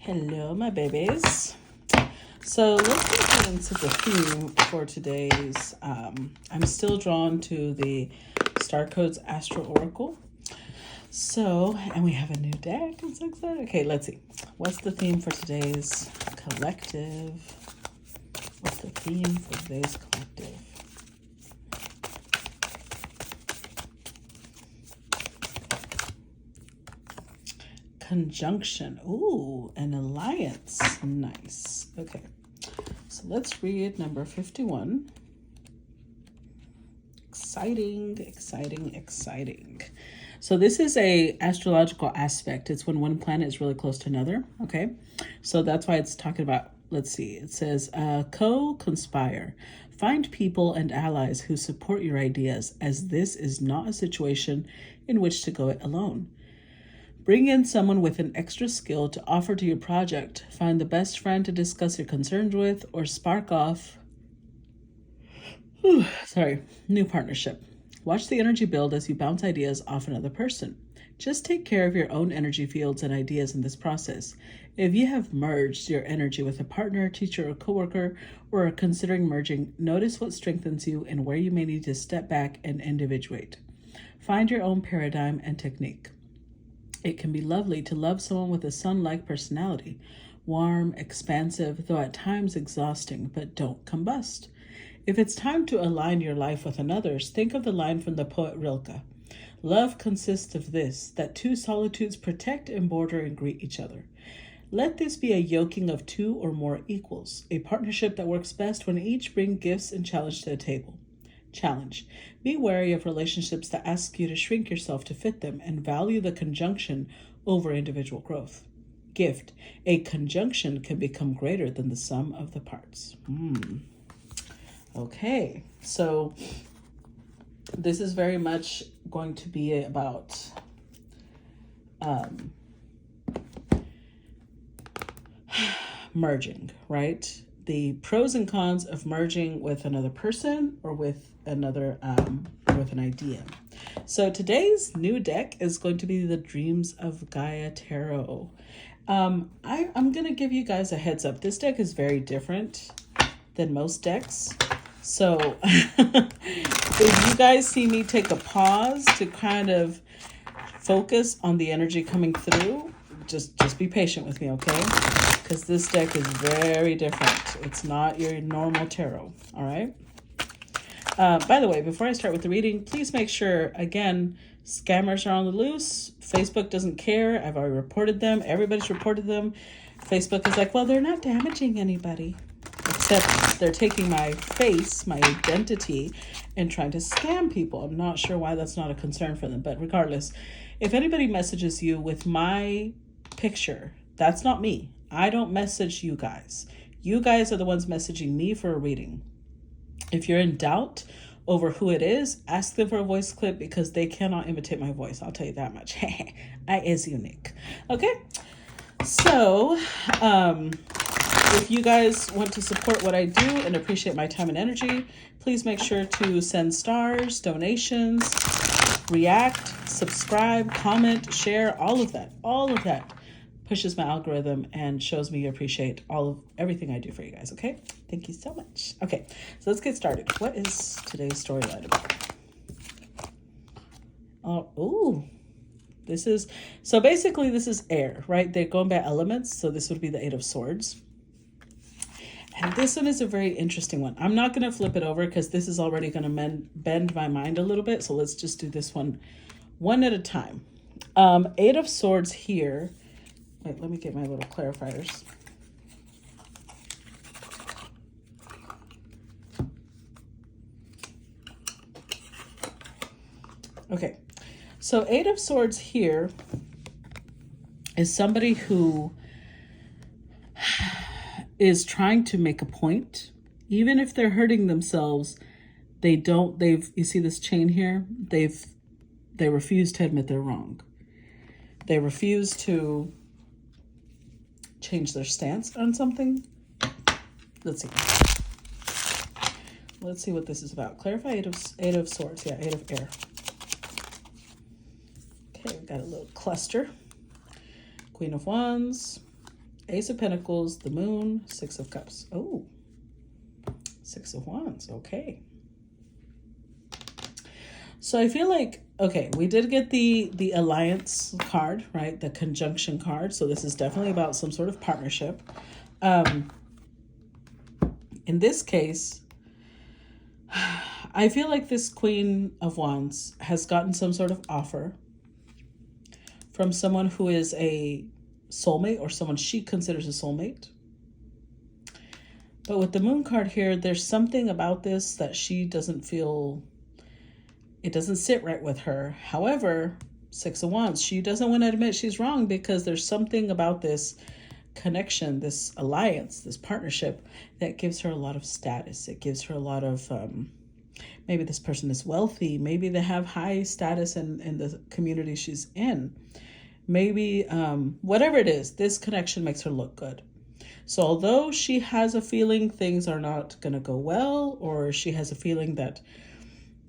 Hello, my babies. So let's get ahead into the theme for today's. I'm still drawn to the Star Codes Astro Oracle. So, and we have a new deck. I'm so excited. Okay, let's see. What's the theme for today's collective? What's the theme for today's collective? Conjunction. Ooh, an alliance. Nice. Okay. So let's read number 51. Exciting, exciting, exciting. So this is a astrological aspect. It's when one planet is really close to another. Okay. So that's why it's talking about, let's see. It says, co-conspire. Find people and allies who support your ideas, as this is not a situation in which to go it alone. Bring in someone with an extra skill to offer to your project. Find the best friend to discuss your concerns with, or spark off new partnership. Watch the energy build as you bounce ideas off another person. Just take care of your own energy fields and ideas in this process. If you have merged your energy with a partner, teacher, or coworker, or are considering merging, notice what strengthens you and where you may need to step back and individuate. Find your own paradigm and technique. It can be lovely to love someone with a sun-like personality, warm, expansive, though at times exhausting, but don't combust. If it's time to align your life with another's, think of the line from the poet Rilke. Love consists of this, that two solitudes protect and border and greet each other. Let this be a yoking of two or more equals, a partnership that works best when each bring gifts and challenge to the table. Challenge. Be wary of relationships that ask you to shrink yourself to fit them and value the conjunction over individual growth. Gift. A conjunction can become greater than the sum of the parts. Okay, so this is very much going to be about merging, right? The pros and cons of merging with another person or with another with an idea. So today's new deck is going to be the Dreams of Gaia Tarot. I'm going to give you guys a heads up. This deck is very different than most decks. So if you guys see me take a pause to kind of focus on the energy coming through, just be patient with me, okay? Because this deck is very different. It's not your normal tarot, all right? By the way, before I start with the reading, please make sure, again, scammers are on the loose. Facebook doesn't care. I've already reported them. Everybody's reported them. Facebook is like, well, they're not damaging anybody. Except they're taking my face, my identity, and trying to scam people. I'm not sure why that's not a concern for them. But regardless, if anybody messages you with my picture, that's not me. I don't message you guys. You guys are the ones messaging me for a reading. If you're in doubt over who it is, ask them for a voice clip because they cannot imitate my voice. I'll tell you that much. I is unique. Okay. So, if you guys want to support what I do and appreciate my time and energy, please make sure to send stars, donations, react, subscribe, comment, share, all of that. All of that pushes my algorithm and shows me you appreciate everything I do for you guys, okay? Thank you so much. Okay, so let's get started. What is today's storyline about? This is air, right? They're going by elements, so this would be the Eight of Swords. And this one is a very interesting one. I'm not going to flip it over because this is already going to bend my mind a little bit, so let's just do this one at a time. Eight of Swords here. Wait, let me get my little clarifiers. Okay, so Eight of Swords here is somebody who is trying to make a point. Even if they're hurting themselves, you see this chain here? They refuse to admit they're wrong. They refuse to change their stance on something. Let's see what this is about. Clarify Eight of Swords. Yeah, Eight of Air. Okay, we've got a little cluster. Queen of Wands, Ace of Pentacles, the Moon, Six of Cups. Oh, Six of Wands. Okay. So I feel like, okay, we did get the alliance card, right? The conjunction card. So this is definitely about some sort of partnership. In this case, I feel like this Queen of Wands has gotten some sort of offer from someone who is a soulmate or someone she considers a soulmate. But with the Moon card here, there's something about this that she doesn't feel, it doesn't sit right with her. However, Six of Wands, she doesn't want to admit she's wrong because there's something about this connection, this alliance, this partnership that gives her a lot of status. It gives her a lot of, maybe this person is wealthy. Maybe they have high status in the community she's in. Maybe whatever it is, this connection makes her look good. So although she has a feeling things are not going to go well, or she has a feeling that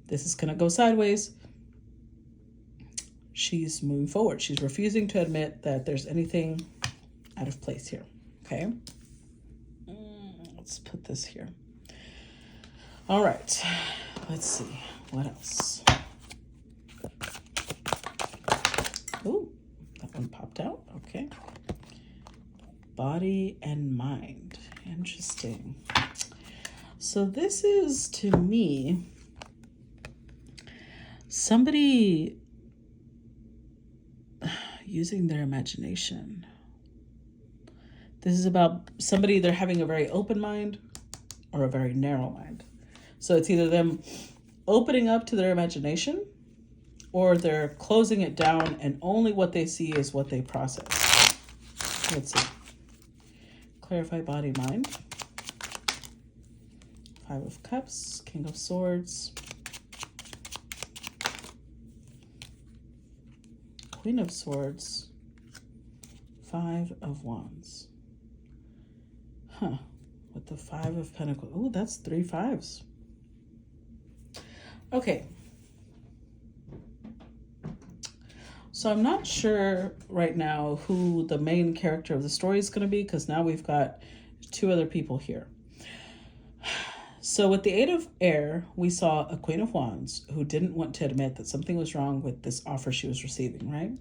this is going to go sideways, she's moving forward. She's refusing to admit that there's anything out of place here. Okay. Let's put this here. All right. Let's see. What else? Ooh, that one popped out. Okay. Body and mind. Interesting. So this is, to me, somebody using their imagination. This is about somebody either having a very open mind or a very narrow mind. So it's either them opening up to their imagination or they're closing it down and only what they see is what they process. Let's see. Clarify body, mind. Five of Cups, King of Swords, Queen of Swords, Five of Wands. Huh. With the Five of Pentacles. Oh, that's 3 5s. Okay. So I'm not sure right now who the main character of the story is going to be, because now we've got 2 other people here. So with the Eight of Air, we saw a Queen of Wands who didn't want to admit that something was wrong with this offer she was receiving, right?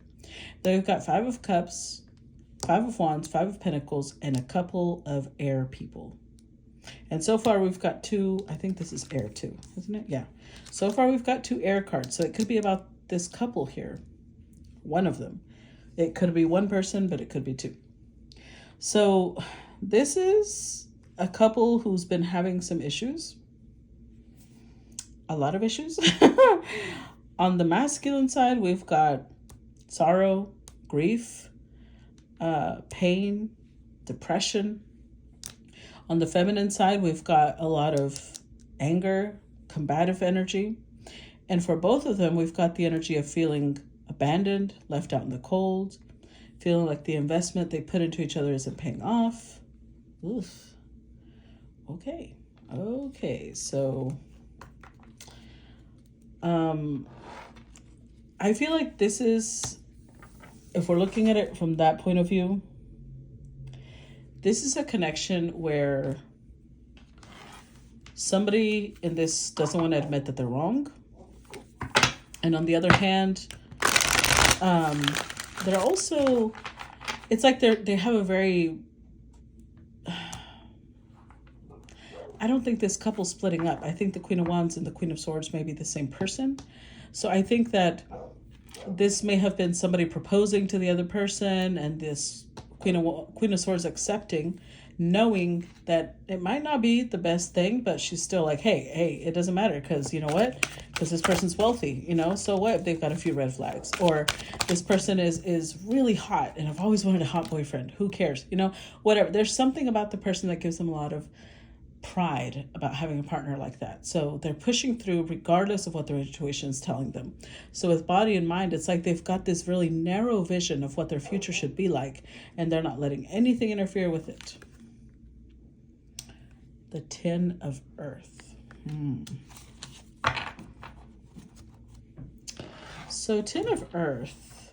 Then we've got Five of Cups, Five of Wands, Five of Pentacles, and a couple of air people. And so far we've got 2, I think this is air too, isn't it? Yeah. So far we've got 2 air cards. So it could be about this couple here. One of them. It could be one person, but it could be 2. So this is a couple who's been having some issues. A lot of issues. On the masculine side, we've got sorrow, grief, pain, depression. On the feminine side, we've got a lot of anger, combative energy. And for both of them, we've got the energy of feeling abandoned, left out in the cold, feeling like the investment they put into each other isn't paying off. Oof. Okay. Okay. So, I feel like this is, if we're looking at it from that point of view, this is a connection where somebody in this doesn't want to admit that they're wrong. And on the other hand, they're also, it's like they have a very, I don't think this couple's splitting up. I think the Queen of Wands and the Queen of Swords may be the same person. So I think that this may have been somebody proposing to the other person and this Queen of Swords accepting, knowing that it might not be the best thing, but she's still like, hey, it doesn't matter because you know what? Because this person's wealthy, so what? They've got a few red flags. Or this person is really hot and I've always wanted a hot boyfriend. Who cares? Whatever. There's something about the person that gives them a lot of pride about having a partner like that. So they're pushing through regardless of what their intuition is telling them. So with body and mind, it's like they've got this really narrow vision of what their future should be like, and they're not letting anything interfere with it. The Ten of Earth. So Ten of Earth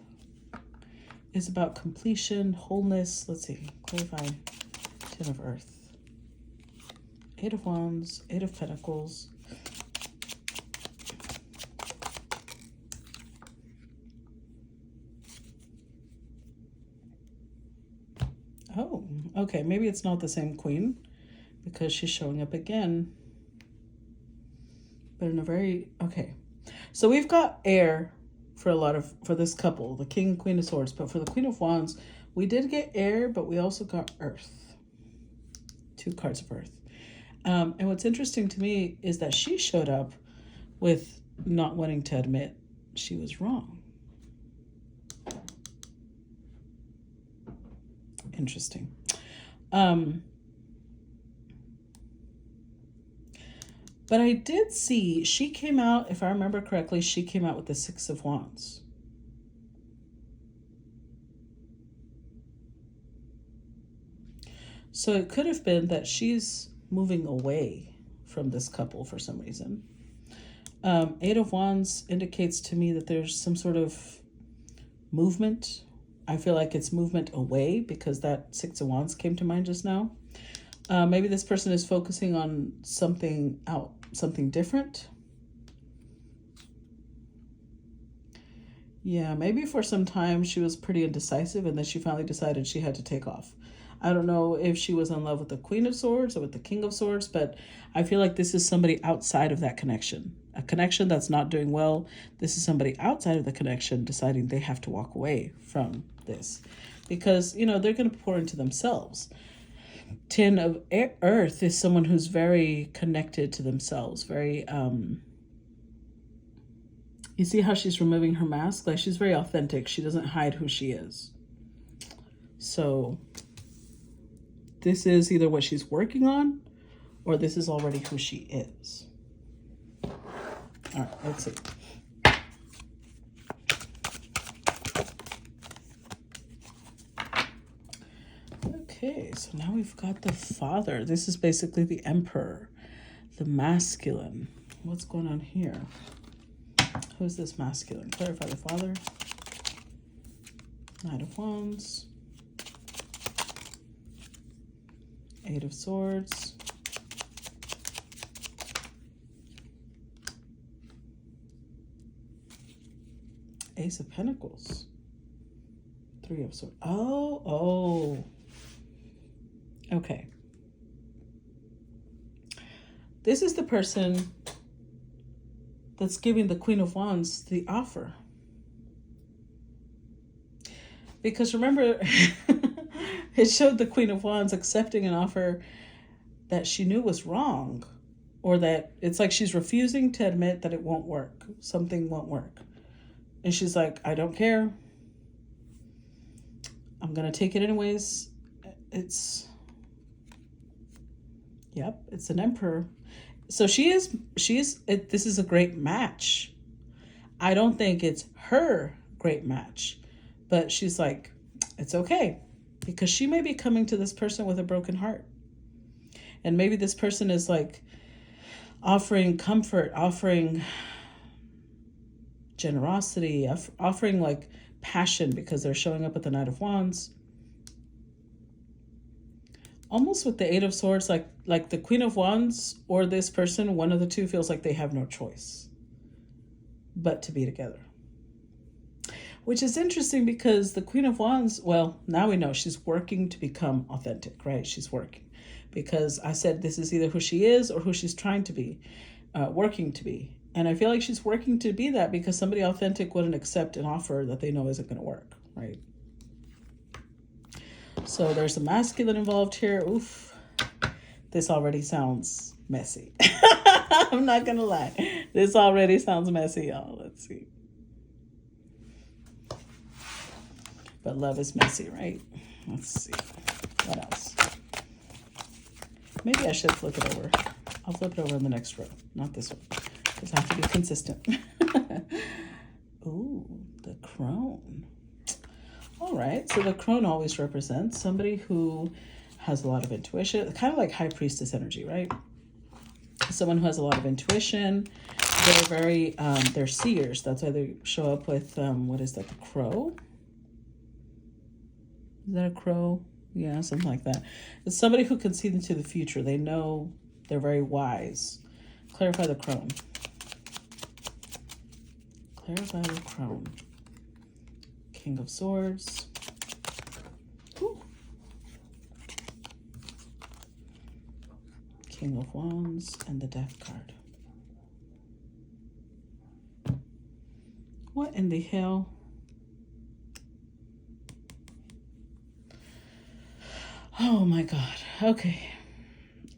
is about completion, wholeness. Let's see, clarify. 10 of Earth. 8 of Wands, 8 of Pentacles. Oh, okay, maybe it's not the same queen because she's showing up again. But in a very, okay. So we've got air for this couple, the King, Queen of Swords. But for the Queen of Wands, we did get air, but we also got earth. 2 cards of earth. And what's interesting to me is that she showed up with not wanting to admit she was wrong. Interesting. But I did see, she came out, if I remember correctly, she came out with the 6 of Wands. So it could have been that she's moving away from this couple for some reason. 8 of Wands indicates to me that there's some sort of movement. I feel like it's movement away because that 6 of Wands came to mind just now. Maybe this person is focusing on something different. Yeah, maybe for some time she was pretty indecisive and then she finally decided she had to take off. I don't know if she was in love with the Queen of Swords or with the King of Swords, but I feel like this is somebody outside of that connection. A connection that's not doing well. This is somebody outside of the connection deciding they have to walk away from this because, they're going to pour into themselves. 10 of Earth is someone who's very connected to themselves, very, you see how she's removing her mask? Like she's very authentic. She doesn't hide who she is. So this is either what she's working on or this is already who she is. All right, let's see. Okay, so now we've got the Father. This is basically the Emperor, the masculine. What's going on here? Who's this masculine? Clarify the Father. Knight of Wands. 8 of Swords. Ace of Pentacles. 3 of Swords. Oh. Okay. This is the person that's giving the Queen of Wands the offer. Because remember, it showed the Queen of Wands accepting an offer that she knew was wrong, or that it's like she's refusing to admit that it won't work. Something won't work. And she's like, I don't care. I'm going to take it anyways. Yep, it's an Emperor. So this is a great match. I don't think it's her great match, but she's like, it's okay, because she may be coming to this person with a broken heart. And maybe this person is like offering comfort, offering generosity, offering like passion, because they're showing up at the Knight of Wands. Almost with the 8 of Swords, like the Queen of Wands or this person, one of the two feels like they have no choice but to be together. Which is interesting because the Queen of Wands, well, now we know she's working to become authentic, right? She's working. Because I said this is either who she is or who she's trying to be, working to be. And I feel like she's working to be that because somebody authentic wouldn't accept an offer that they know isn't going to work, right? So there's a masculine involved here. Oof. This already sounds messy. I'm not going to lie. This already sounds messy, y'all. Let's see. But love is messy, right? Let's see. What else? Maybe I should flip it over. I'll flip it over in the next row. Not this one. Because I have to be consistent. Ooh, the crone. All right, so the crone always represents somebody who has a lot of intuition, kind of like high priestess energy, right? Someone who has a lot of intuition. They're very, they're seers. That's why they show up with, what is that, the crow? Is that a crow? Yeah, something like that. It's somebody who can see into the future. They know, they're very wise. Clarify the crone. Clarify the crone. King of Swords. Ooh. King of Wands and the Death card. What in the hell? Oh my God. Okay.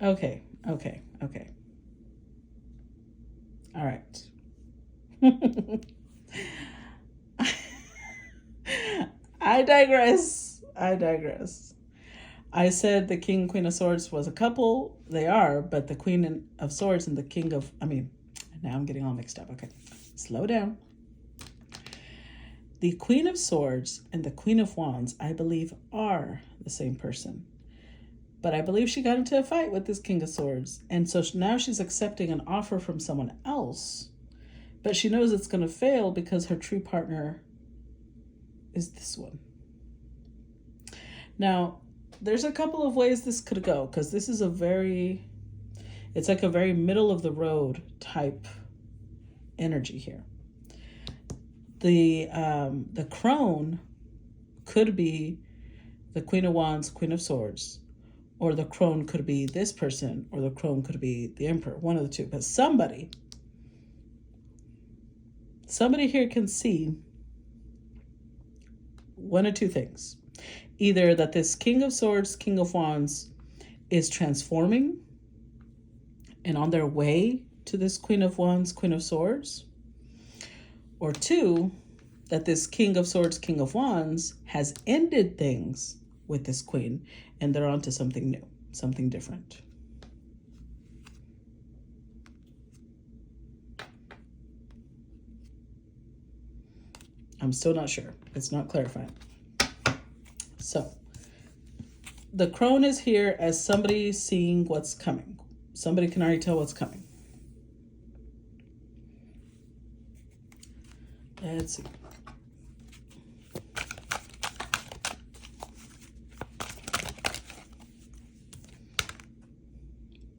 Okay. Okay. Okay. All right. I digress. I digress. I said the King, Queen of Swords was a couple. They are, but the Queen of Swords and the King of, now I'm getting all mixed up. Okay. Slow down. The Queen of Swords and the Queen of Wands, I believe, are the same person. But I believe she got into a fight with this King of Swords. And so now she's accepting an offer from someone else. But she knows it's going to fail because her true partner is this one. Now, there's a couple of ways this could go. Because this is it's like a very middle of the road type energy here. The crone could be the Queen of Wands, Queen of Swords, or the crone could be this person, or the crone could be the Emperor, one of the two. But somebody here can see one of two things. Either that this King of Swords, King of Wands is transforming and on their way to this Queen of Wands, Queen of Swords, or two, that this King of Swords, King of Wands has ended things with this queen and they're on to something new, something different. I'm still not sure. It's not clarifying. So the crone is here as somebody seeing what's coming. Somebody can already tell what's coming. Let's see.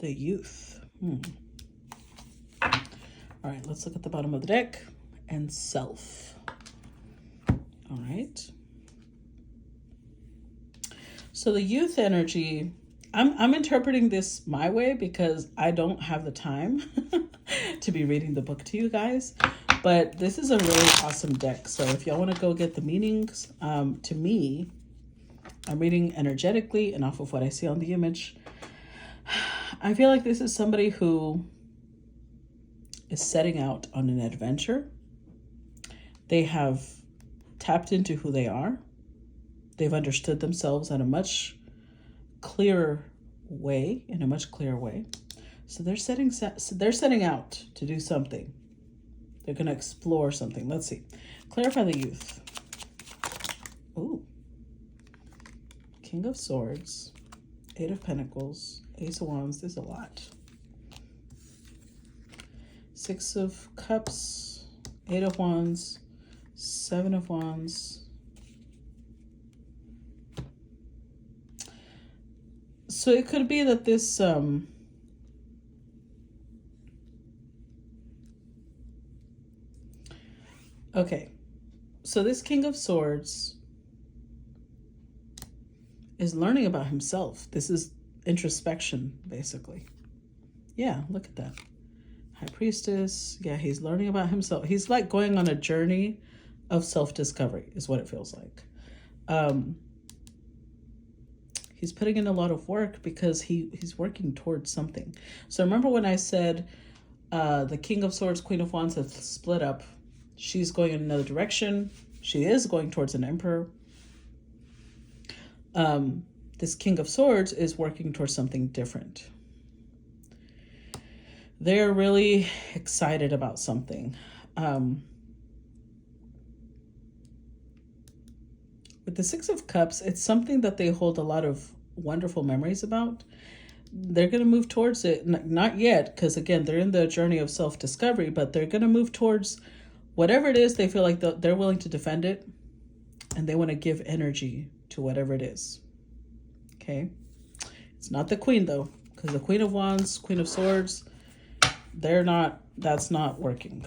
The youth. All right, let's look at the bottom of the deck and self. All right. So the youth energy, I'm interpreting this my way because I don't have the time to be reading the book to you guys. But this is a really awesome deck. So if y'all want to go get the meanings, to me, I'm reading energetically and off of what I see on the image. I feel like this is somebody who is setting out on an adventure. They have tapped into who they are. They've understood themselves in a much clearer way, So they're setting out to do something. They're going to explore something. Let's see. Clarify the youth. Ooh. King of Swords, Eight of Pentacles, Ace of Wands. There's a lot. Six of Cups, Eight of Wands, Seven of Wands. So it could be that this okay, so this King of Swords is learning about himself. This is introspection, basically. Yeah, look at that. High Priestess. Yeah, he's learning about himself. He's like going on a journey of self-discovery is what it feels like. He's putting in a lot of work because he's working towards something. So remember when I said the King of Swords, Queen of Wands have split up. She's going in another direction. She is going towards an Emperor. This King of Swords is working towards something different. They're really excited about something. With the Six of Cups, it's something that they hold a lot of wonderful memories about. They're going to move towards it. Not yet, because again, they're in the journey of self-discovery, but they're going to move towards whatever it is they feel like they're willing to defend it, and they want to give energy to whatever it is. Okay? It's not the Queen, though, because the Queen of Wands, Queen of Swords, that's not working.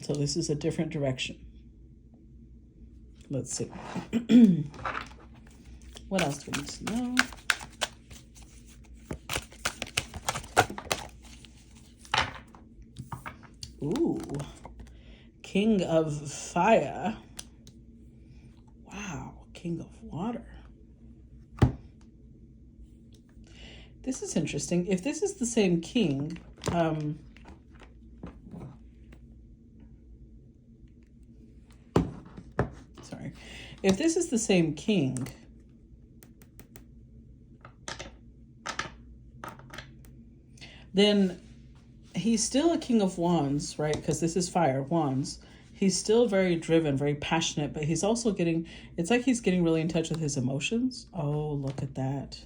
So this is a different direction. Let's see. What else do we need to know? Ooh, King of Fire. Wow, King of Water. This is interesting. If this is the same king, if this is the same king, then he's still a King of Wands, right? Because this is fire, wands. He's still very driven, very passionate, but he's also it's like he's getting really in touch with his emotions. Oh, look at that.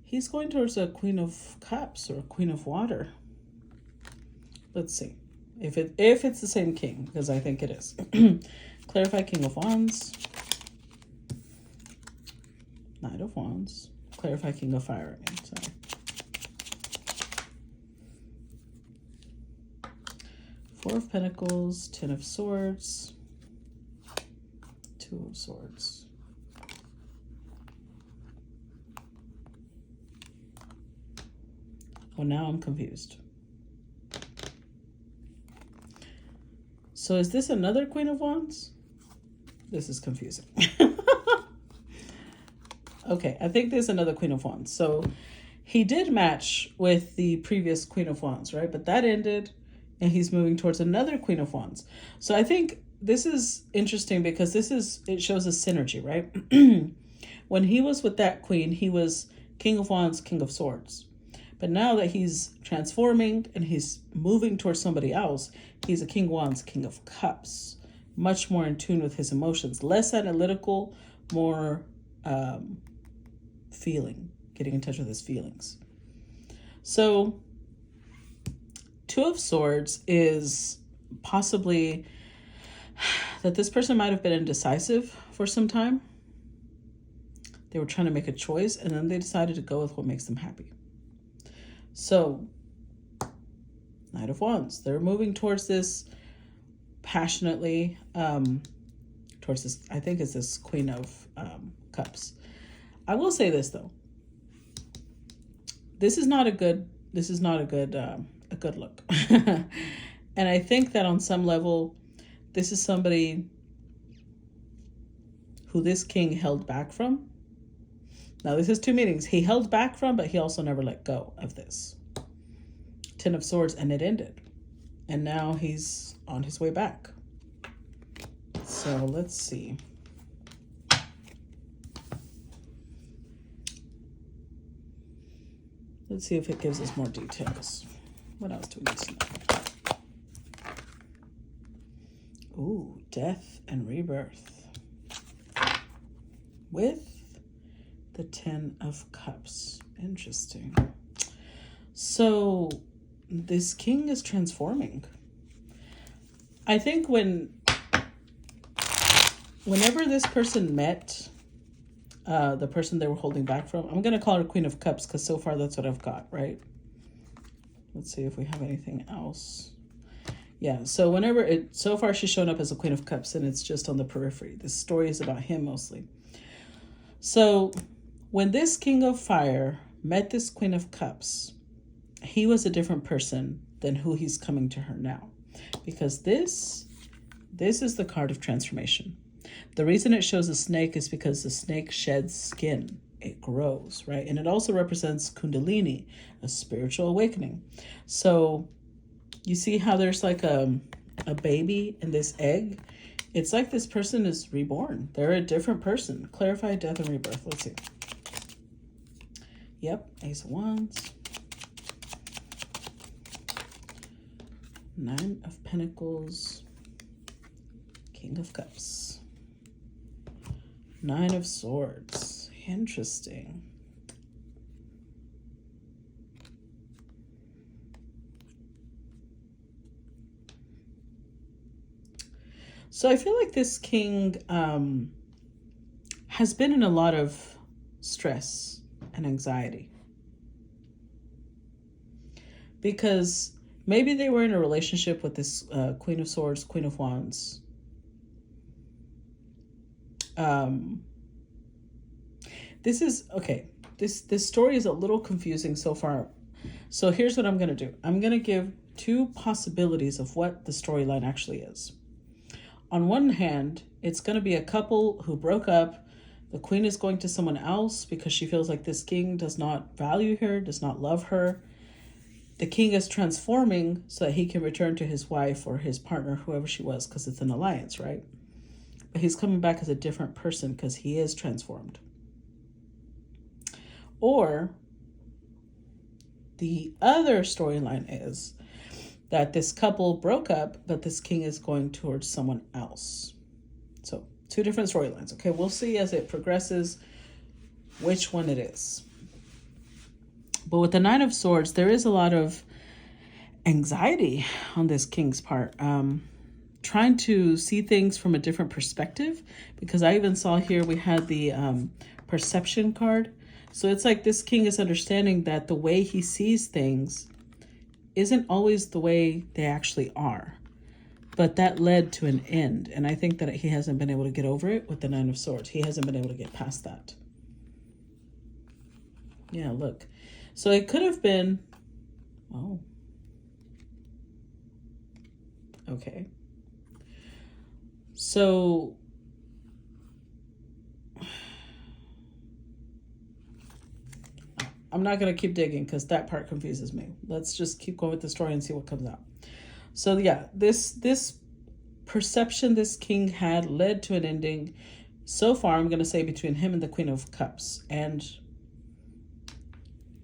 He's going towards a Queen of Cups or a Queen of Water. Let's see if it's the same king, because I think it is. Clarify King of Wands. Knight of Wands. Clarify King of Fire. I mean, sorry. Four of Pentacles, Ten of Swords, Two of Swords. Oh, now I'm confused. So is this another Queen of Wands? This is confusing. Okay, I think there's another Queen of Wands. So he did match with the previous Queen of Wands, right? But that ended, and he's moving towards another Queen of Wands. So I think this is interesting because it shows a synergy, right? When he was with that queen, he was King of Wands, King of Swords. But now that he's transforming and he's moving towards somebody else, he's a King of Wands, King of Cups. Much more in tune with his emotions. Less analytical, more getting in touch with his feelings. So Two of Swords is possibly that this person might have been indecisive for some time. They were trying to make a choice, and then they decided to go with what makes them happy. So, Knight of Wands. They're moving towards this passionately, towards this, I think it's this Queen of Cups. I will say this, though. This is not a good look. And I think that on some level, this is somebody who this king held back from. Now, this is two meanings. He held back from, but he also never let go of this. Ten of Swords, and it ended. And now he's on his way back. So let's see. Let's see if it gives us more details. What else do we need to know? Ooh, Death and Rebirth. With the Ten of Cups. Interesting. So this king is transforming. I think whenever this person met the person they were holding back from, I'm going to call her Queen of Cups because so far that's what I've got, right? Let's see if we have anything else. Yeah, so so far she's shown up as a Queen of Cups, and it's just on the periphery. This story is about him mostly. So when this King of Fire met this Queen of Cups, he was a different person than who he's coming to her now. Because this is the card of transformation. The reason it shows a snake is because the snake sheds skin. It grows, right? And it also represents Kundalini, a spiritual awakening. So you see how there's like a baby in this egg? It's like this person is reborn. They're a different person. Clarify death and rebirth. Let's see. Yep, Ace of Wands. Nine of Pentacles. King of Cups. Nine of Swords. Interesting. So I feel like this king has been in a lot of stress and anxiety. Because maybe they were in a relationship with this Queen of Swords, Queen of Wands. This is, okay, this story is a little confusing so far. So here's what I'm going to do. I'm going to give two possibilities of what the storyline actually is. On one hand, it's going to be a couple who broke up. The queen is going to someone else because she feels like this king does not value her, does not love her. The king is transforming so that he can return to his wife or his partner, whoever she was, because it's an alliance, right? But he's coming back as a different person because he is transformed. Or the other storyline is that this couple broke up, but this king is going towards someone else. So two different storylines. Okay, we'll see as it progresses which one it is. But with the Nine of Swords, there is a lot of anxiety on this king's part. Trying to see things from a different perspective, because I even saw here we had the perception card. So it's like this king is understanding that the way he sees things isn't always the way they actually are. But that led to an end. And I think that he hasn't been able to get over it with the Nine of Swords. He hasn't been able to get past that. Yeah, look. So it could have been, oh, okay. So I'm not going to keep digging because that part confuses me. Let's just keep going with the story and see what comes out. So yeah, this perception this king had led to an ending. So far, I'm going to say between him and the Queen of Cups. And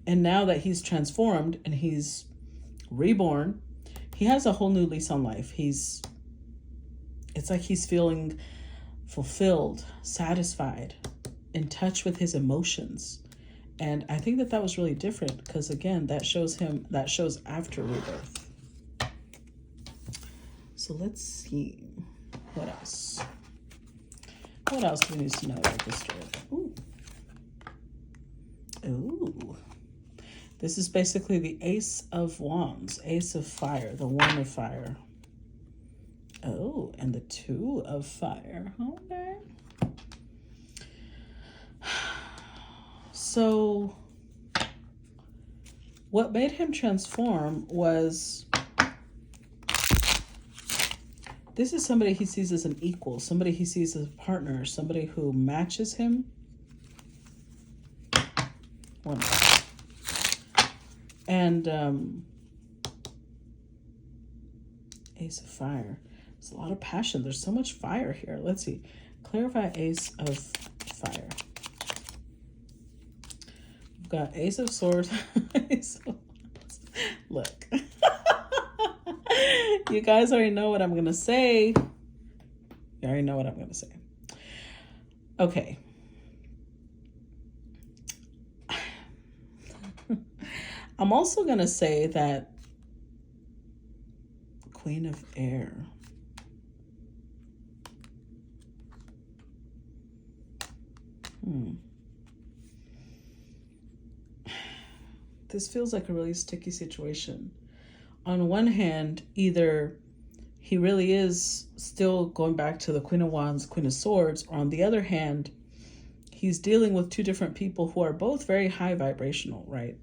now that he's transformed and he's reborn, he has a whole new lease on life. It's like he's feeling fulfilled, satisfied, in touch with his emotions. And I think that was really different because, again, that shows after rebirth. So let's see. What else? What else do we need to know about this story? Ooh. This is basically the Ace of Wands, Ace of Fire, the One of Fire. Oh, and the Two of Fire. Okay. So what made him transform was, this is somebody he sees as an equal, somebody he sees as a partner, somebody who matches him. One. And Ace of Fire. There's a lot of passion. There's so much fire here. Let's see. Clarify Ace of Fire. We've got Ace of Swords. Look. You guys already know what I'm going to say. You already know what I'm going to say. Okay. I'm also going to say that Queen of Air. This feels like a really sticky situation. On one hand, either he really is still going back to the Queen of Wands, Queen of Swords, or on the other hand, he's dealing with two different people who are both very high vibrational, right?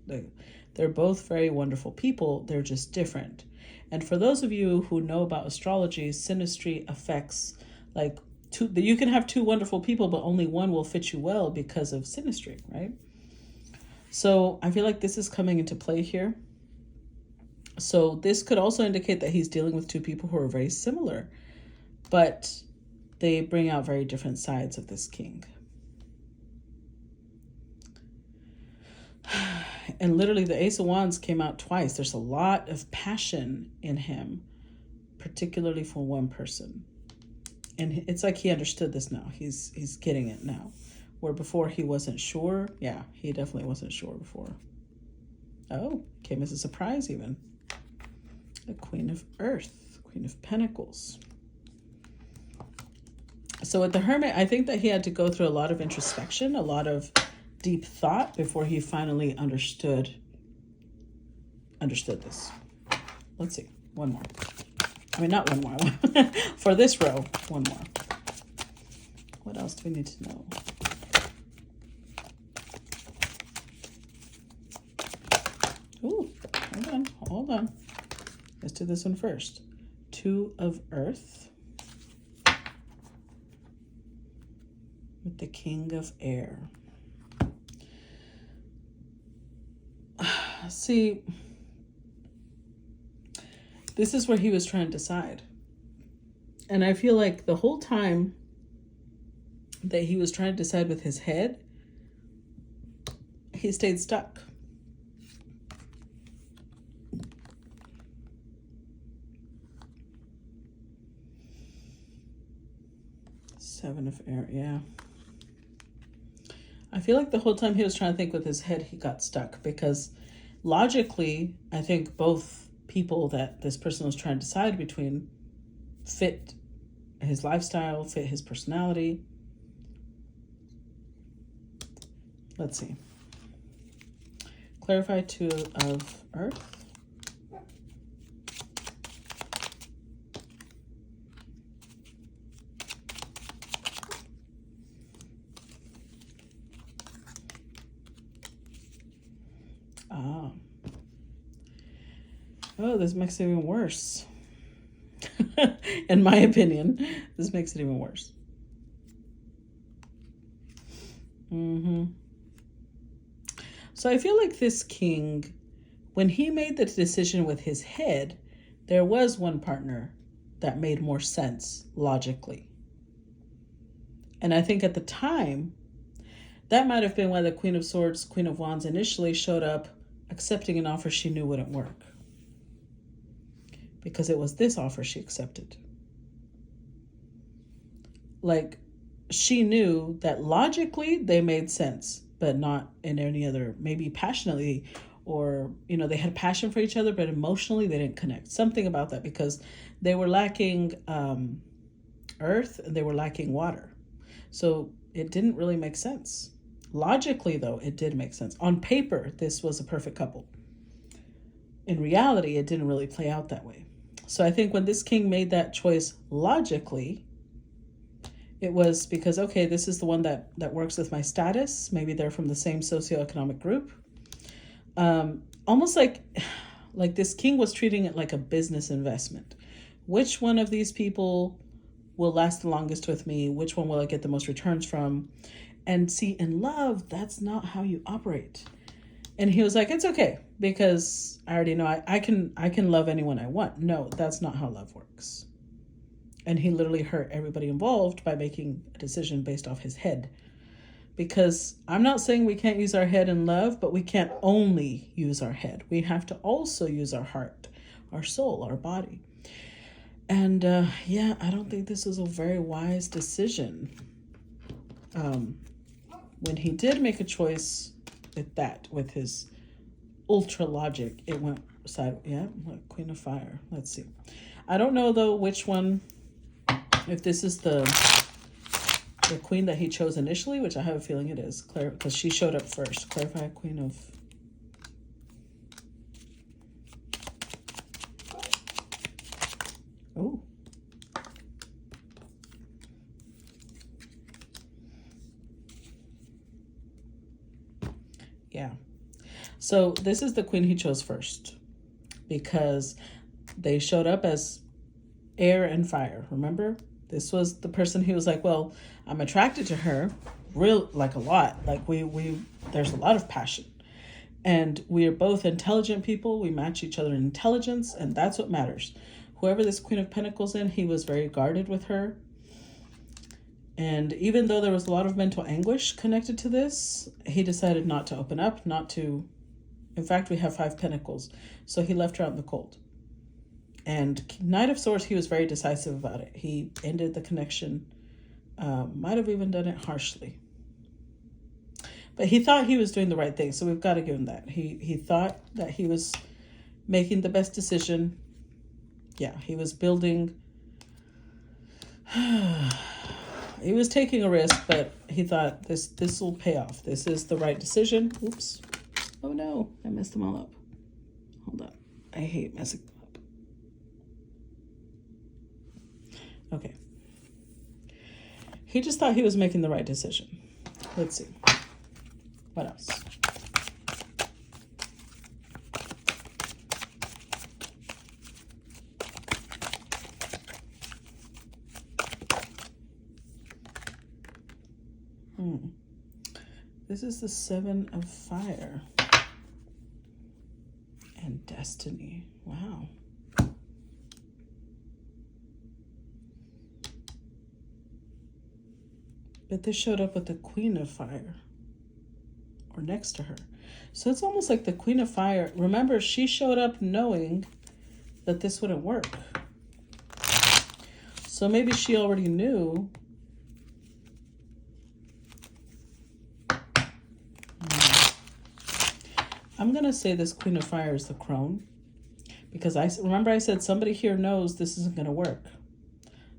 They're both very wonderful people. They're just different. And for those of you who know about astrology, synastry affects, like, you can have two wonderful people, but only one will fit you well because of synastry, right? So I feel like this is coming into play here. So this could also indicate that he's dealing with two people who are very similar, but they bring out very different sides of this king. And literally the Ace of Wands came out twice. There's a lot of passion in him, particularly for one person. And it's like he understood this now. He's getting it now. Where before he wasn't sure. Yeah, he definitely wasn't sure before. Oh, came as a surprise even. The Queen of Earth, Queen of Pentacles. So with the Hermit, I think that he had to go through a lot of introspection, a lot of deep thought before he finally understood this. Let's see. One more. I mean, not one more. For this row, one more. What else do we need to know? Ooh, hold on. Let's do this one first. Two of Earth with the King of Air. See, this is where he was trying to decide. And I feel like the whole time that he was trying to decide with his head, he stayed stuck. Seven of Air, yeah. I feel like the whole time he was trying to think with his head, he got stuck, because logically, I think both people that this person was trying to decide between fit his lifestyle, fit his personality. Let's see. Clarify Two of Earth. Oh, this makes it even worse. In my opinion, this makes it even worse. So I feel like this king, when he made the decision with his head, there was one partner that made more sense logically. And I think at the time, that might have been why the Queen of Swords, Queen of Wands initially showed up accepting an offer she knew wouldn't work. Because it was this offer she accepted. Like, she knew that logically they made sense, but not in any other, maybe passionately, or, you know, they had passion for each other, but emotionally they didn't connect. Something about that, because they were lacking earth and they were lacking water. So it didn't really make sense. Logically, though, it did make sense. On paper, this was a perfect couple. In reality, it didn't really play out that way. So I think when this king made that choice logically, it was because, okay, this is the one that works with my status. Maybe they're from the same socioeconomic group. Almost like this king was treating it like a business investment. Which one of these people will last the longest with me? Which one will I get the most returns from? And see, in love, that's not how you operate. And he was like, it's okay, because I already know I can love anyone I want. No, that's not how love works. And he literally hurt everybody involved by making a decision based off his head. Because I'm not saying we can't use our head in love, but we can't only use our head. We have to also use our heart, our soul, our body. And yeah, I don't think this was a very wise decision. When he did make a choice with his ultra logic, it went side. Yeah, Queen of Fire. Let's see. I don't know though which one, if this is the queen that he chose initially, which I have a feeling it is, because she showed up first. Clarify Queen of. Oh. Yeah. So this is the queen he chose first, because they showed up as air and fire. Remember? This was the person who was like, well, I'm attracted to her like a lot. Like we there's a lot of passion. And we are both intelligent people. We match each other in intelligence, and that's what matters. Whoever this Queen of Pentacles in, he was very guarded with her. And even though there was a lot of mental anguish connected to this, he decided not to open up, not to. In fact, we have 5 Pentacles. So he left her out in the cold. And Knight of Swords, he was very decisive about it. He ended the connection, might have even done it harshly. But he thought he was doing the right thing, so we've got to give him that. He thought that he was making the best decision. Yeah, he was building he was taking a risk, but he thought this will pay off. This is the right decision. Oops. Oh no, I messed them all up. Hold on. I hate messing them up. Okay. He just thought he was making the right decision. Let's see. What else? This is the 7 of Fire. And Destiny. Wow. But this showed up with the Queen of Fire. Or next to her. So it's almost like the Queen of Fire. Remember, she showed up knowing that this wouldn't work. So maybe she already knew. I'm going to say this Queen of Fire is the crone. Because remember I said somebody here knows this isn't going to work.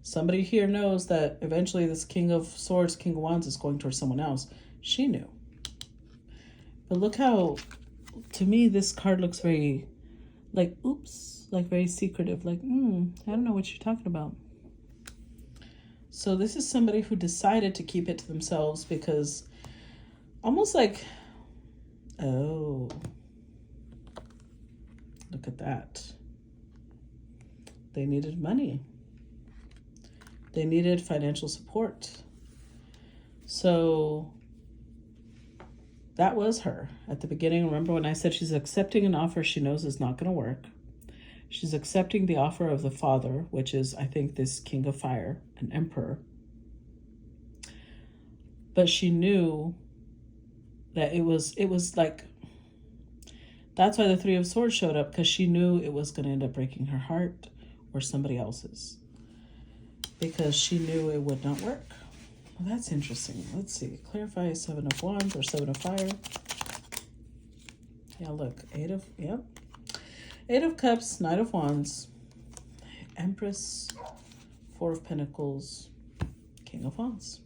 Somebody here knows that eventually this King of Swords, King of Wands is going towards someone else. She knew. But look how, to me, this card looks very, like, oops, like very secretive. Like, I don't know what you're talking about. So this is somebody who decided to keep it to themselves because almost like, oh, look at that. They needed money. They needed financial support. So that was her at the beginning. Remember when I said she's accepting an offer she knows is not going to work. She's accepting the offer of the father, which is, I think, this King of Fire, an emperor. But she knew that it was like, that's why the 3 of Swords showed up, because she knew it was going to end up breaking her heart or somebody else's. Because she knew it would not work. Well, that's interesting. Let's see. Clarify 7 of Wands or 7 of Fire. Yeah, look. 8 of Cups, Knight of Wands, Empress, 4 of Pentacles, King of Wands.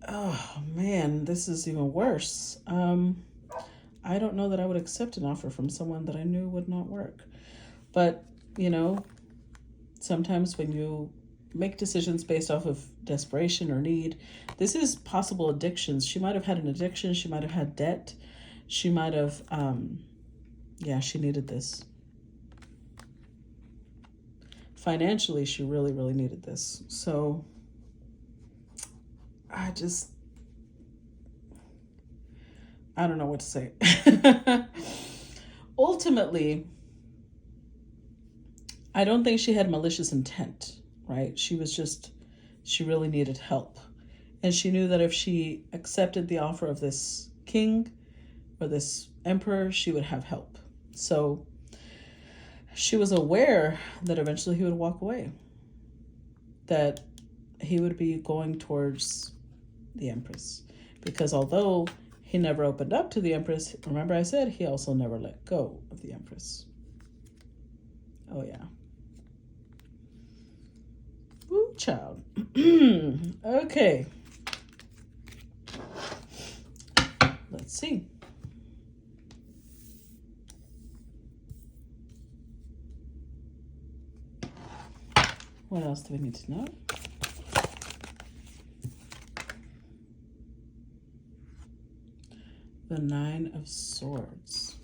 Oh, man, this is even worse. I don't know that I would accept an offer from someone that I knew would not work. But, you know, sometimes when you make decisions based off of desperation or need, this is possible addictions. She might have had an addiction. She might have had debt. She might have, yeah, she needed this. Financially, she really, really needed this. So I don't know what to say. Ultimately, I don't think she had malicious intent, right? She really needed help. And she knew that if she accepted the offer of this king or this emperor, she would have help. So she was aware that eventually he would walk away, that he would be going towards the Empress. Because although he never opened up to the Empress, remember I said he also never let go of the Empress. Oh, yeah. Woo, child. Okay. Let's see. What else do we need to know? The 9 of Swords.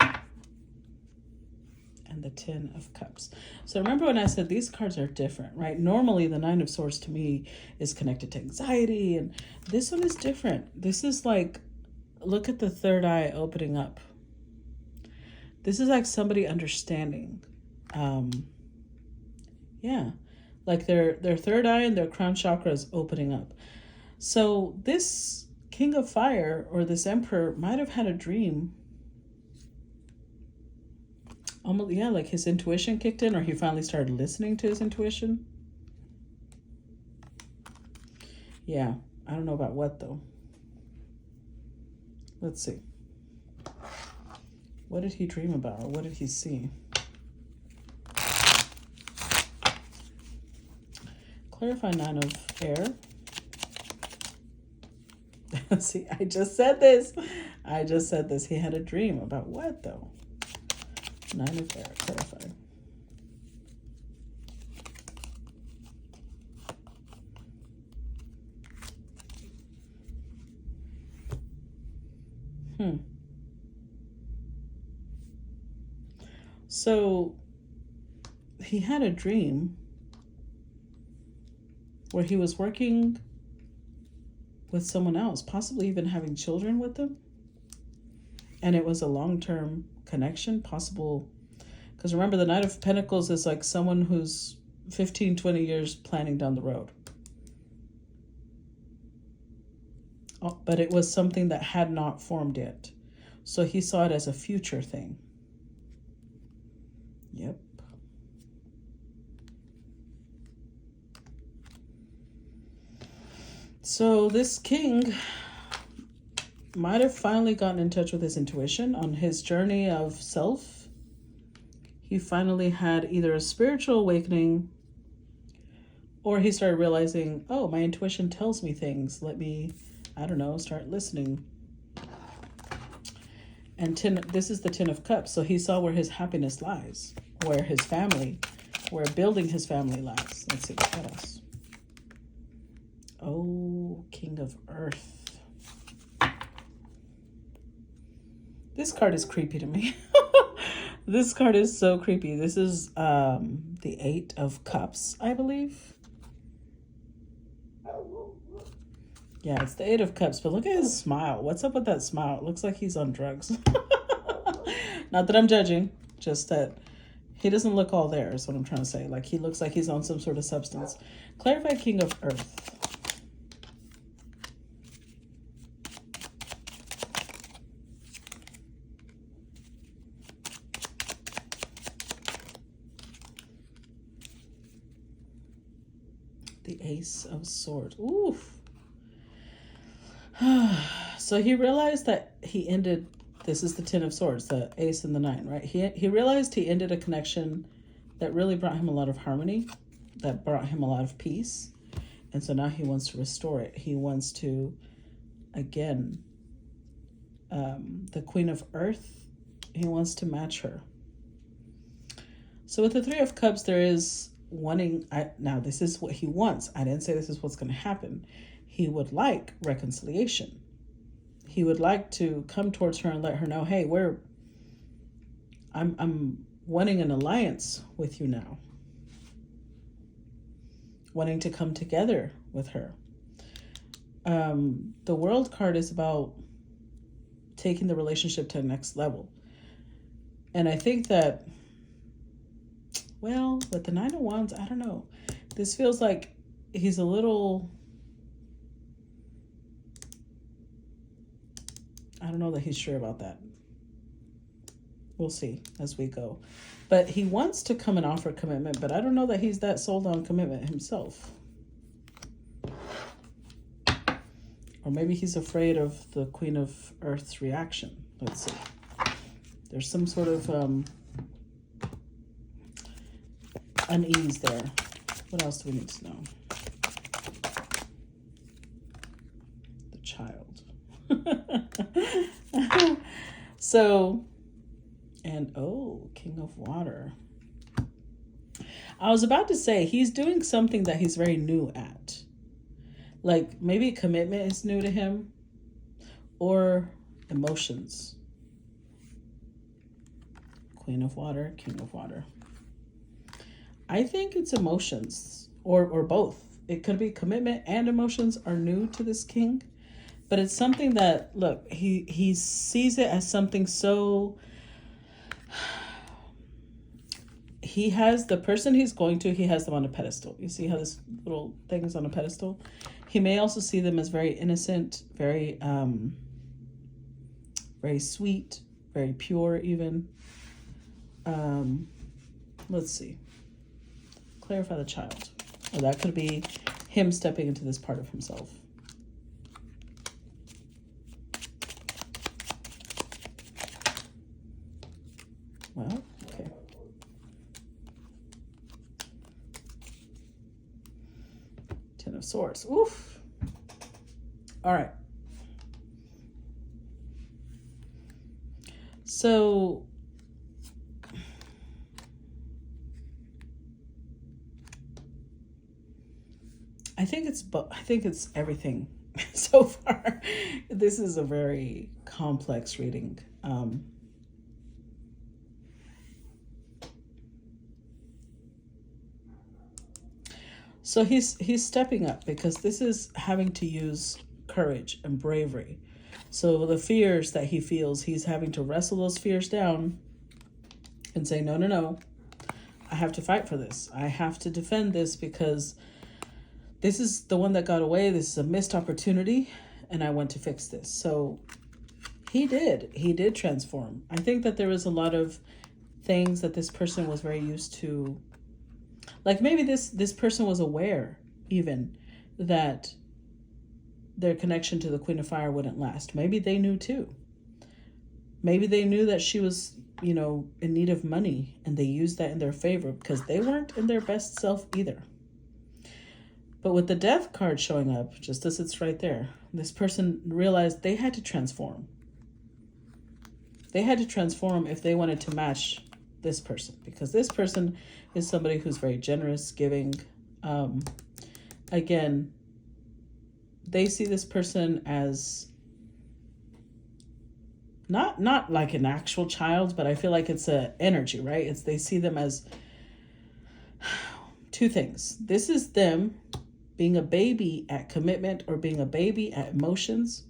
And the 10 of Cups. So remember when I said these cards are different, right? Normally the 9 of Swords to me is connected to anxiety, and this one is different. This is like, look at the third eye opening up. This is like somebody understanding. Yeah, like their third eye and their crown chakra is opening up. So this King of Fire or this Emperor might have had a dream. Almost, yeah, like his intuition kicked in, or he finally started listening to his intuition. Yeah, I don't know about what though. Let's see. What did he dream about? Or what did he see? Clarify 9 of air. See, I just said this. He had a dream about what, though? 9 of air. Clarify. So he had a dream where he was working with someone else, possibly even having children with them. And it was a long-term connection, possible. Because remember, the Knight of Pentacles is like someone who's 15, 20 years planning down the road. Oh, but it was something that had not formed yet. So he saw it as a future thing. Yep. So this king might have finally gotten in touch with his intuition on his journey of self. He finally had either a spiritual awakening, or he started realizing, oh, my intuition tells me things. Let me, I don't know, start listening. And this is the 10 of Cups. So he saw where his happiness lies, where his family, where building his family lies. Let's see, what else? Oh, King of Earth. This card is creepy to me. This card is so creepy. This is the 8 of Cups, I believe. Yeah, it's the 8 of Cups, but look at his smile. What's up with that smile? It looks like he's on drugs. Not that I'm judging, just that he doesn't look all there is what I'm trying to say. Like, he looks like he's on some sort of substance. Clarify King of Earth. The Ace of Swords. Oof. So he realized that he ended, this is the 10 of Swords, the Ace and the 9, right? He realized he ended a connection that really brought him a lot of harmony, that brought him a lot of peace. And so now he wants to restore it. He wants to, again, the Queen of Earth, he wants to match her. So with the 3 of Cups, there is wanting, now this is what he wants. I didn't say this is what's going to happen. He would like reconciliation. He would like to come towards her and let her know, hey, I'm wanting an alliance with you now. Wanting to come together with her. The World card is about taking the relationship to the next level. And I think that, well, with the 9 of Wands, I don't know. This feels like he's a little, I don't know that he's sure about that. We'll see as we go. But he wants to come and offer commitment, but I don't know that he's that sold on commitment himself. Or maybe he's afraid of the Queen of Earth's reaction. Let's see. There's some sort of unease there. What else do we need to know? The child. So, and oh, King of Water. I was about to say he's doing something that he's very new at. Like maybe commitment is new to him, or emotions. Queen of Water, King of Water. I think it's emotions, or both. It could be commitment and emotions are new to this king, but it's something that, look, he sees it as something so, he has the person he's going to, he has them on a pedestal. You see how this little thing is on a pedestal? He may also see them as very innocent, very, very sweet, very pure even. Let's see. Clarify the child. Or that could be him stepping into this part of himself. Well, okay. Swords. Oof. All right. So I think it's everything so far. This is a very complex reading. So he's stepping up because this is having to use courage and bravery. So the fears that he feels, he's having to wrestle those fears down and say, no, no, no, I have to fight for this. I have to defend this because this is the one that got away. This is a missed opportunity and I want to fix this. So he did transform. I think that there was a lot of things that this person was very used to. Like maybe this person was aware even that their connection to the Queen of Fire wouldn't last. Maybe they knew too. Maybe they knew that she was, in need of money and they used that in their favor because they weren't in their best self either. But with the Death card showing up, just as it's right there, this person realized they had to transform. They had to transform if they wanted to match this person, because this person is somebody who's very generous, giving. Again, they see this person as not like an actual child, but I feel like it's a energy, right? They see them as two things. This is them being a baby at commitment or being a baby at emotions,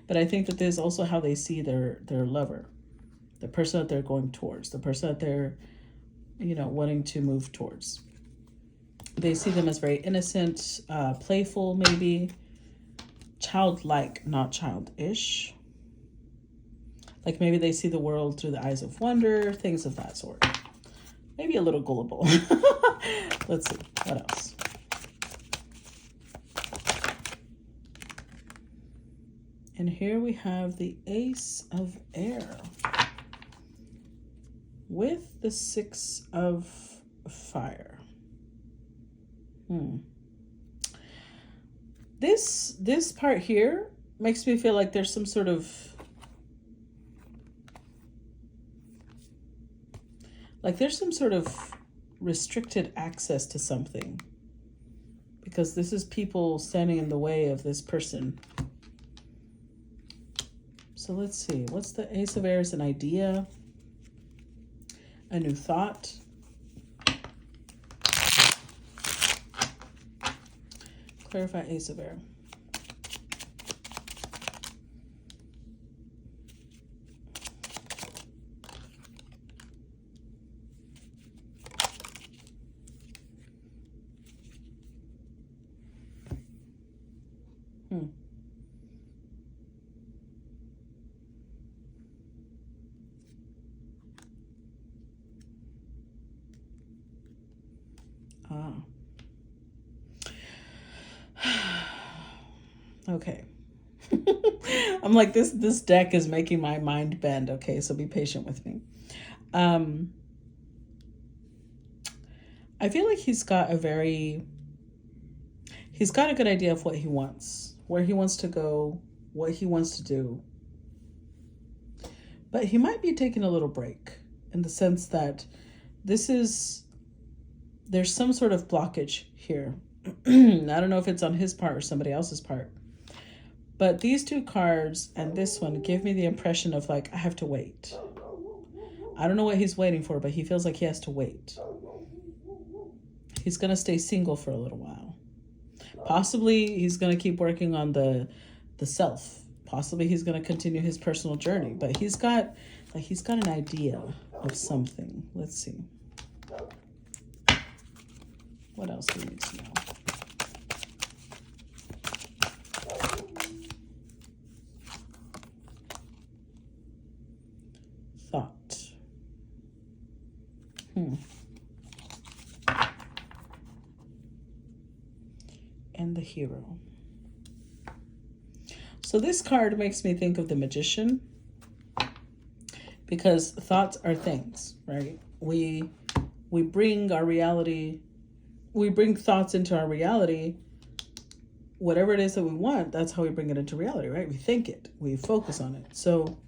but I think that there's also how they see their lover, the person that they're going towards, the person that they're, wanting to move towards. They see them as very innocent, playful, maybe childlike, not childish. Like maybe they see the world through the eyes of wonder, things of that sort. Maybe a little gullible. Let's see, what else? And here we have the Ace of Air with the Six of Fire. This part here makes me feel like there's some sort of restricted access to something, because this is people standing in the way of this person. So let's see, what's the Ace of Air? Is an idea, a new thought. Clarify Ace of Air. Okay. I'm like, this deck is making my mind bend. Okay, so be patient with me. I feel like he's got a good idea of what he wants, where he wants to go, what he wants to do. But he might be taking a little break in the sense that there's some sort of blockage here. I don't know if it's on his part or somebody else's part. But these two cards and this one give me the impression of like, I have to wait. I don't know what he's waiting for, but he feels like he has to wait. He's going to stay single for a little while. Possibly he's going to keep working on the self. Possibly he's going to continue his personal journey, but he's got an idea of something. Let's see. What else do we need to know? Thought. And the Hero. So this card makes me think of the Magician, because thoughts are things, right? We bring our reality, we bring thoughts into our reality whatever it is that we want, that's how we bring it into reality, right? We think it, we focus on it. So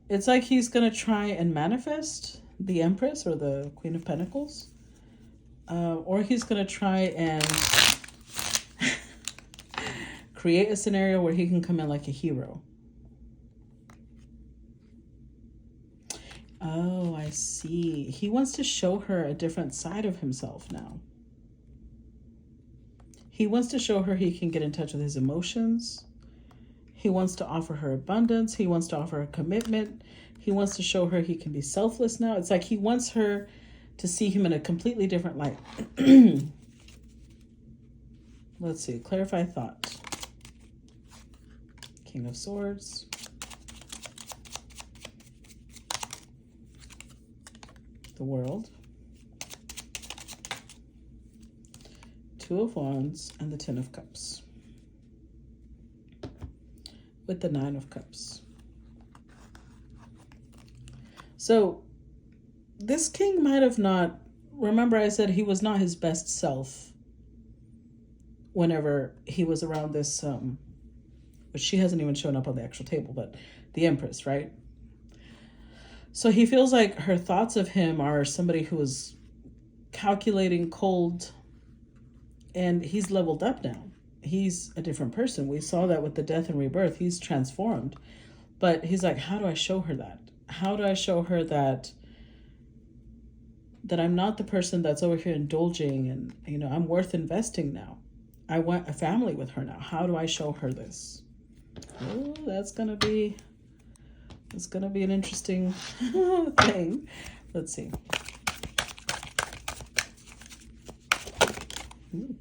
it's like he's going to try and manifest the Empress or the Queen of Pentacles. Or he's going to try and create a scenario where he can come in like a hero. Oh, I see. He wants to show her a different side of himself now. He wants to show her he can get in touch with his emotions. He wants to offer her abundance. He wants to offer her commitment. He wants to show her he can be selfless now. It's like he wants her to see him in a completely different light. Let's see. Clarify thought. King of Swords. The World. Two of Wands and the Ten of Cups. With the Nine of Cups. So this king might have not, remember I said he was not his best self whenever he was around this, which she hasn't even shown up on the actual table, but the Empress, right? So he feels like her thoughts of him are somebody who is calculating, cold, and he's leveled up now. He's a different person. We saw that with the death and rebirth. He's transformed. But he's like, how do I show her that? How do I show her that I'm not the person that's over here indulging and, you know, I'm worth investing now. I want a family with her now. How do I show her this? Oh, that's going to be an interesting thing. Let's see. Ooh.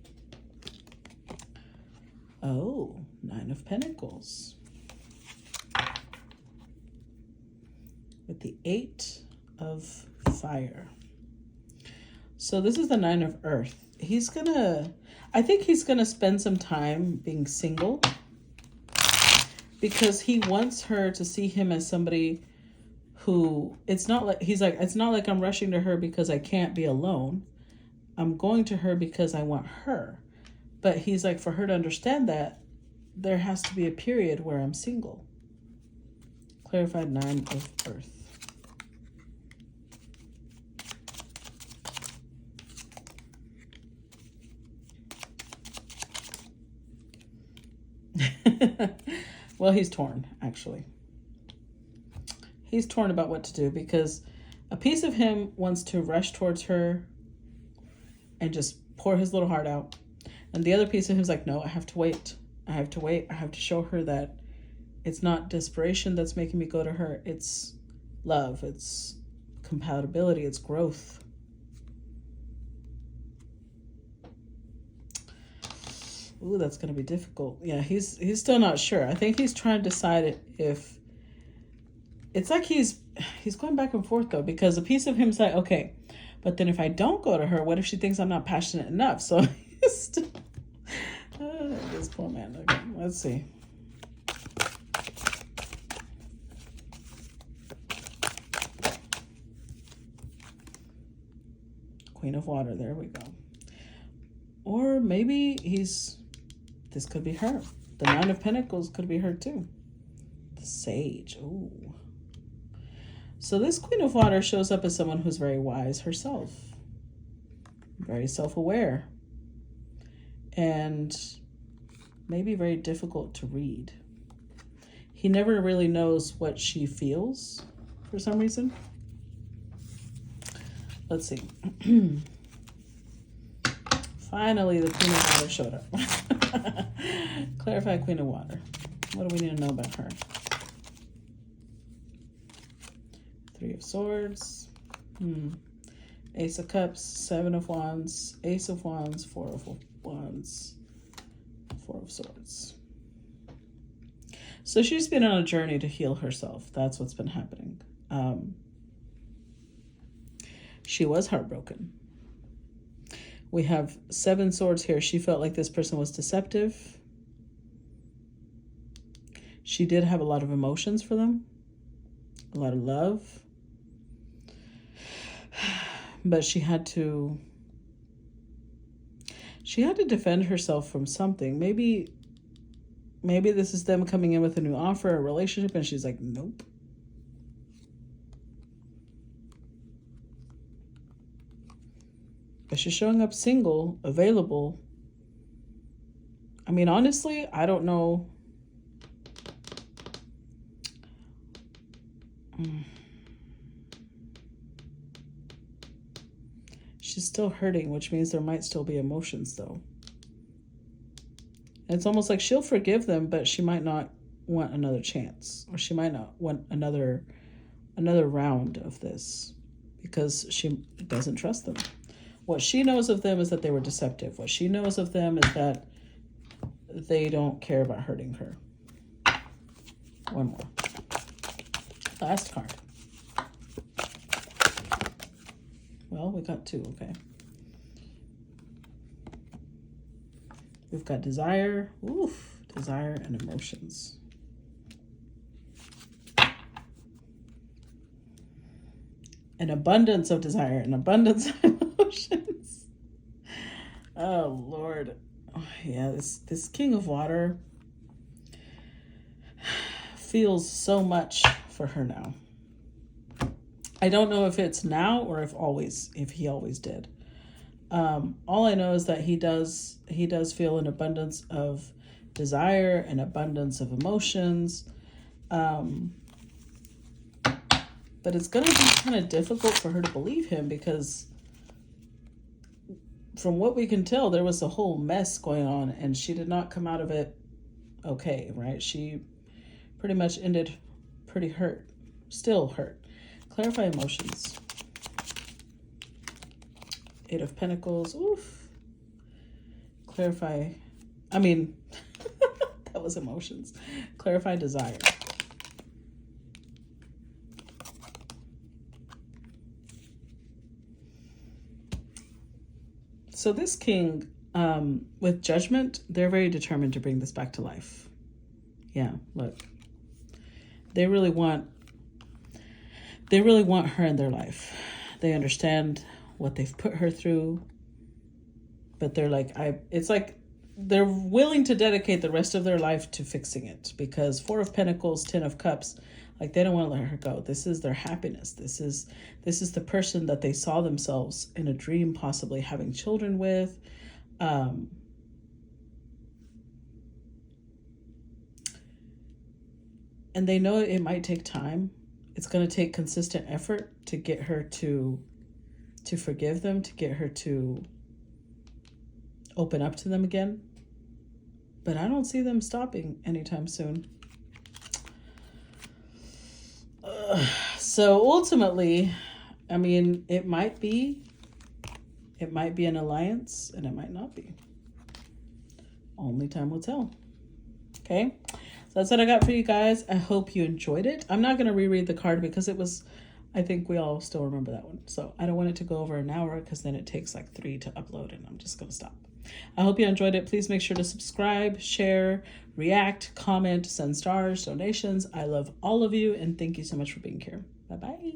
Oh, Nine of Pentacles. With the Eight of Fire. So this is the Nine of Earth. I think he's gonna spend some time being single because he wants her to see him as somebody who, it's not like I'm rushing to her because I can't be alone. I'm going to her because I want her. But he's like, for her to understand that, there has to be a period where I'm single. Clarified Nine of Earth. Well, he's torn, actually. He's torn about what to do because a piece of him wants to rush towards her and just pour his little heart out. And the other piece of him is like, no, I have to wait. I have to wait. I have to show her that it's not desperation that's making me go to her. It's love. It's compatibility. It's growth. Ooh, that's going to be difficult. Yeah, he's still not sure. I think he's trying to decide if... It's like he's going back and forth, though, because a piece of him's like, okay, but then if I don't go to her, what if she thinks I'm not passionate enough? So he's still... this poor man. Okay, let's see. Queen of Water. There we go. Or maybe this could be her. The Nine of Pentacles could be her too. The Sage. Ooh. So this Queen of Water shows up as someone who's very wise herself. Very self-aware. And maybe very difficult to read. He never really knows what she feels for some reason. Let's see. Finally, the Queen of Water showed up. Clarify Queen of Water. What do we need to know about her? Three of Swords. Ace of Cups. Seven of Wands. Ace of Wands. Four of Wands. Four of Swords. So she's been on a journey to heal herself. That's what's been happening. She was heartbroken. We have Seven Swords here. She felt like this person was deceptive. She did have a lot of emotions for them. A lot of love. But she had to She had to defend herself from something. Maybe this is them coming in with a new offer, a relationship, and she's like, nope. But she's showing up single, available. I mean, honestly, I don't know. She's still hurting, which means there might still be emotions, though. And it's almost like she'll forgive them, but she might not want another chance, or she might not want another round of this because she doesn't trust them. What she knows of them is that they were deceptive. What she knows of them is that they don't care about hurting her. One more. Last card. Well, we got two, okay. We've got desire, desire and emotions. An abundance of desire, an abundance of emotions. Oh, Lord. Oh, yeah, this King of Water feels so much for her now. I don't know if it's now or if he always did. All I know is that he does feel an abundance of desire, an abundance of emotions. But it's going to be kind of difficult for her to believe him because from what we can tell, there was a whole mess going on and she did not come out of it okay, right? She pretty much ended pretty hurt, still hurt. Clarify emotions. Eight of Pentacles. Clarify. I mean, that was emotions. Clarify desire. So this king, with judgment, they're very determined to bring this back to life. Yeah, look. They really want her in their life. They understand what they've put her through, but they're like, it's like they're willing to dedicate the rest of their life to fixing it because Four of Pentacles, 10 of Cups, like they don't want to let her go. This is their happiness. This is the person that they saw themselves in a dream possibly having children with. And they know it might take time. It's going to take consistent effort to get her to forgive them, to get her to open up to them again. But I don't see them stopping anytime soon. So ultimately, I mean, it might be an alliance and it might not be. Only time will tell. Okay. So that's what I got for you guys. I hope you enjoyed it. I'm not going to reread the card because I think we all still remember that one. So I don't want it to go over an hour because then it takes like 3 to upload and I'm just going to stop. I hope you enjoyed it. Please make sure to subscribe, share, react, comment, send stars, donations. I love all of you and thank you so much for being here. Bye-bye.